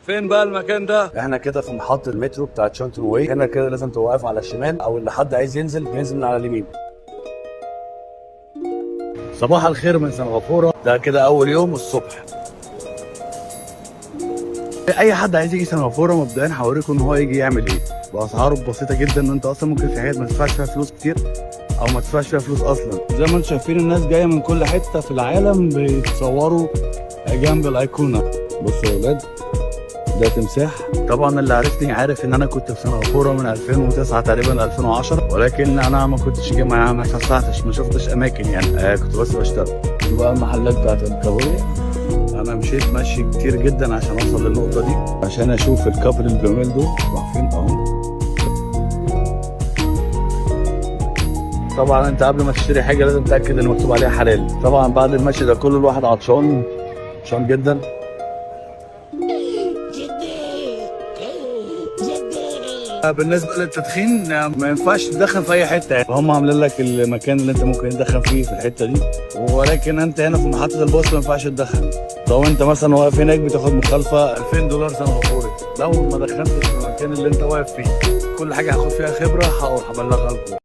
فين بقى المكان ده؟ احنا كده في محطة المترو بتاعت شانتون واي. هنا كده لازم تبقى واقف على الشمال، او اللي حد عايز ينزل بينزل من على اليمين. صباح الخير من سنغافورة. ده كده اول يوم الصبح. اي حد عايز يجي سنغافورة مبدئيا هوريكم ان هو يجي يعمل ايه. باسعاره بسيطة جدا، ان انت اصلا ممكن في حاجات ما تدفعش فيها فلوس كتير او ما تدفعش فيها فلوس اصلا. زي ما انتم شايفين الناس جاية من كل حتة في العالم بيتصوروا جنب الايقونة. بصوا يا ولاد، ده تمساح. طبعا اللي عرفني عارف ان انا كنت في سنغافوره من 2009 تقريبا 2010، ولكن انا ما كنتش جاي، ما اتفسحتش، ما شفتش اماكن يعني. كنت بس بشتغل. دي بقى المحلات بتاعت الكابوريا. انا مشيت مشي كتير جدا عشان اوصل للنقطه دي، عشان اشوف الكابل الجمال دول واقفين اهو. طبعا انت قبل ما تشتري حاجه لازم تتاكد ان مكتوب عليها حلال. طبعا بعد المشي ده كله الواحد عطشان جدا. بالنسبه للتدخين ما ينفعش تدخن في اي حته، فهم عاملين لك المكان اللي انت ممكن تدخن فيه في الحته دي، ولكن انت هنا في محطه الباص ما ينفعش تدخن. لو انت مثلا واقف هناك بتاخد مخالفه $2000 سنغافوري لو ما دخنتش في المكان اللي انت واقف فيه. كل حاجه هاخد فيها خبره هبلغها لكم.